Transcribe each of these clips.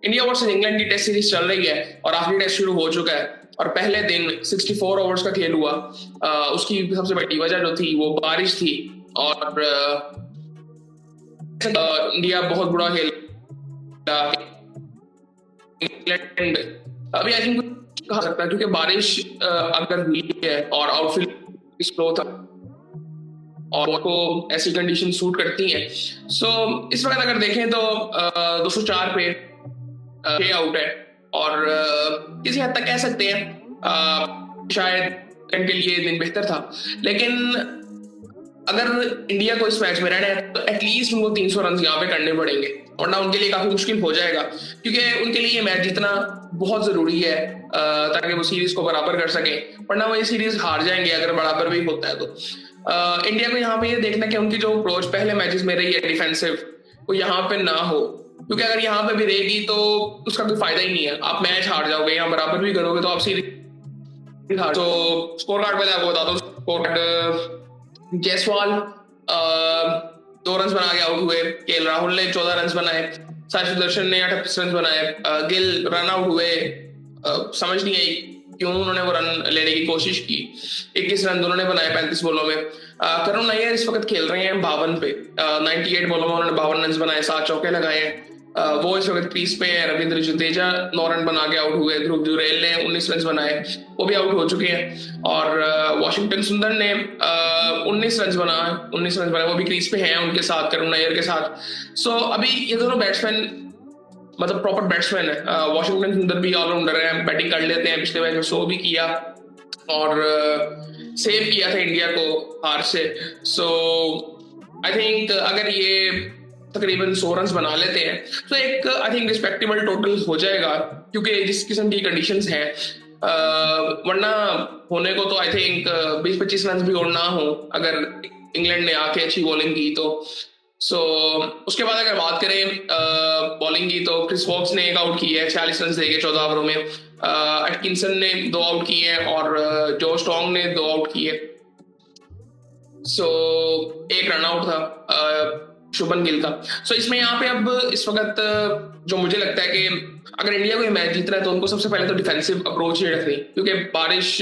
India versus England की test series चल रही है और आखिरी टेस्ट शुरू हो चुका है और पहले दिन 64 ओवर्स का खेल हुआ। उसकी सबसे बड़ी वजह जो थी वो बारिश थी और इंडिया बहुत बुरा खेला। इंग्लैंड अभी आई थिंक कहा सकता है क्योंकि बारिश अगर हुई है और आउटफील्ड स्लो था और वो ऐसी कंडीशन सूट करती हैं। सो इस वक्त अगर देखें तो 204 पे 6 आउट है और किसी हद तक कह सकते हैं शायद के लिए दिन बेहतर था, लेकिन अगर इंडिया को इस मैच में रहना है तो एटलीस्ट उनको 300 रन यहाँ पे करने पड़ेंगे, वरना उनके लिए काफी मुश्किल हो जाएगा क्योंकि उनके लिए ये मैच जीतना बहुत जरूरी है ताकि वो सीरीज को बराबर कर सके, वरना वो ये सीरीज हार जाएंगे अगर बराबर भी होता है तो। इंडिया को यहाँ पे ये देखना कि उनकी जो अप्रोच पहले मैचेस में रही है डिफेंसिव, वो यहाँ पे ना हो, क्योंकि अगर यहाँ पे भी रहेगी तो उसका कोई फायदा ही नहीं है। आप मैच हार जाओगे, यहाँ बराबर भी करोगे तो आप सीरीज हार। तो स्कोर कार्ड में आपको बता दो, स्कोर कार्ड जायसवाल 2 रन बना के आउट हुए, केएल राहुल ने 14 रन बनाए, साई सुदर्शन ने 38 रन बनाए, गिल रन आउट हुए। समझ नहीं आई क्यों उन्होंने वो रन लेने की कोशिश की। 21 रन दोनों ने बनाए 35 बॉलों में। करुण नैयर इस वक्त खेल रहे हैं 52 पे, 98 बॉलों में उन्होंने 52 रन बनाए, 7 चौके लगाए हैं। वो इस वक्त क्रीज पे है। रविंद्र जडेजा 9 रन बना के आउट हुए। ध्रुव जुरैल ने 19 रन बनाए, वो भी आउट हो चुके हैं। और वॉशिंगटन सुंदर ने 19 रन बनाए, वो भी क्रीज पे हैं उनके साथ, करुण नैयर के साथ। सो अभी ये दोनों बैट्समैन मतलब प्रॉपर बैट्समैन है। वॉशिंगटन सुंदर भी ऑलराउंडर है, बैटिंग कर लेते हैं, पिछले मैच में 100 भी किया और सेव किया था इंडिया को हार से। सो आई थिंक अगर ये तकरीबन 100 रन बना लेते हैं तो एक आई थिंक रिस्पेक्टेबल टोटल हो जाएगा, क्योंकि जिस किस्म की कंडीशंस हैं, वरना होने को तो आई थिंक 20-25 रन भी और ना हो अगर इंग्लैंड ने आके अच्छी बॉलिंग की तो। सो उसके बाद अगर बात करें बॉलिंग की तो क्रिस वॉक्स ने 1 आउट की है 46 रन देके 14 ओवरों में। एटकिंसन ने 2 आउट किए हैं और जो स्ट्रॉन्ग ने 2 आउट किए। सो 1 रन आउट था शुभन गिल का। सो इसमें यहाँ पे अब इस वक्त जो मुझे लगता है कि अगर इंडिया को ये मैच जीतना है तो उनको सबसे पहले तो डिफेंसिव अप्रोच ही रखनी, क्योंकि बारिश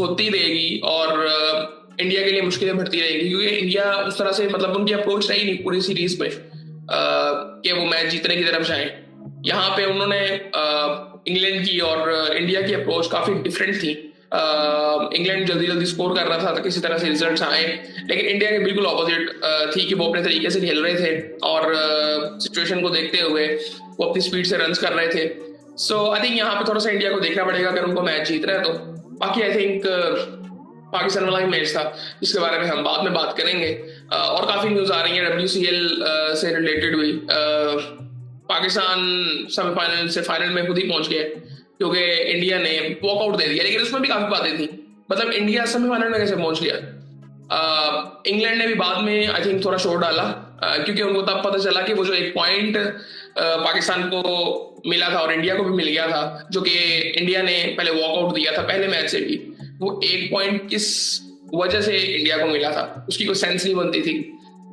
होती रहेगी और इंडिया के लिए मुश्किलें बढ़ती रहेगी, क्योंकि इंडिया उस तरह से मतलब उनकी अप्रोच रही नहीं पूरी सीरीज में कि वो मैच जीतने की तरफ जाएं। यहाँ पे उन्होंने इंग्लैंड की और इंडिया की अप्रोच काफी डिफरेंट थी। इंग्लैंड जल्दी जल्दी स्कोर कर रहा था तो किसी तरह से रिजल्ट्स आए, लेकिन इंडिया के बिल्कुल ऑपोजिट थी कि वो अपने तरीके से खेल रहे थे और सिचुएशन को देखते हुए वो अपनी स्पीड से रन्स कर रहे थे। सो आई थिंक यहाँ पे थोड़ा सा इंडिया को देखना पड़ेगा अगर उनको मैच जीत रहा है तो। बाकी आई थिंक पाकिस्तान वाला ही मैच था जिसके बारे में हम बाद में बात करेंगे। और काफी न्यूज आ रही है WCL से रिलेटेड हुई। पाकिस्तान सेमीफाइनल से फाइनल में खुद ही पहुंच गया क्योंकि इंडिया ने वॉकआउट दे दिया, लेकिन उसमें भी काफी बातें थी। मतलब इंडिया सेमीफाइनल में कैसे पहुंच गया। इंग्लैंड ने भी बाद में आई थिंक थोड़ा शोर डाला क्योंकि उनको तब पता चला कि वो जो 1 पॉइंट पाकिस्तान को मिला था और इंडिया को भी मिल गया था, जो कि इंडिया ने पहले वॉकआउट दिया था पहले मैच से भी, वो 1 पॉइंट किस वजह से इंडिया को मिला था उसकी कोई सेंस नहीं बनती थी।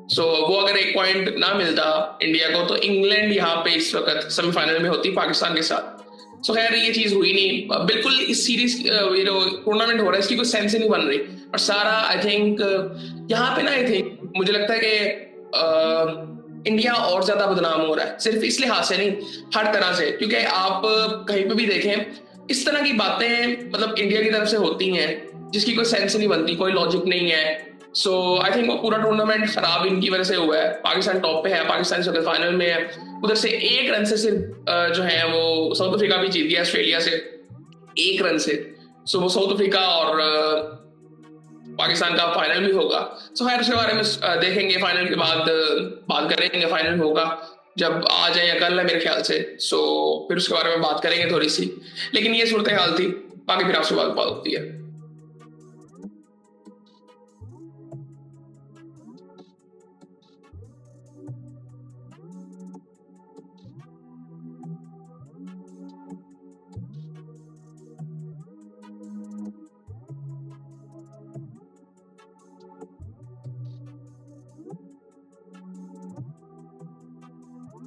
सो वो अगर 1 पॉइंट ना मिलता इंडिया को तो इंग्लैंड यहाँ पे इस वक्त सेमीफाइनल में होती पाकिस्तान के साथ। सो खैर ये चीज हुई नहीं। बिल्कुल इस सीरीज ये जो टूर्नामेंट हो रहा है इसकी कोई सेंस ही नहीं बन रही और सारा आई थिंक यहाँ पे ना आई थिंक मुझे लगता है कि इंडिया और ज्यादा बदनाम हो रहा है, सिर्फ इस लिहाज से नहीं हर तरह से, क्योंकि आप कहीं पे भी देखें इस तरह की बातें मतलब इंडिया की तरफ से होती हैं जिसकी कोई सेंस नहीं बनती, कोई लॉजिक नहीं है। सो आई थिंक वो पूरा टूर्नामेंट खराब इनकी वजह से हुआ है। पाकिस्तान टॉप पे है, पाकिस्तान से फाइनल में है, उधर से 1 रन से सिर्फ जो है वो साउथ अफ्रीका भी जीत गया ऑस्ट्रेलिया से 1 रन से। सो वो साउथ अफ्रीका और पाकिस्तान का फाइनल भी होगा। सो खैर उसके बारे में देखेंगे फाइनल के बाद बात करेंगे। फाइनल होगा जब आज है या कल है मेरे ख्याल से। सो फिर उसके बारे में बात करेंगे थोड़ी सी, लेकिन ये सूरत हाल थी, बाकी फिर आपसे बात होती है।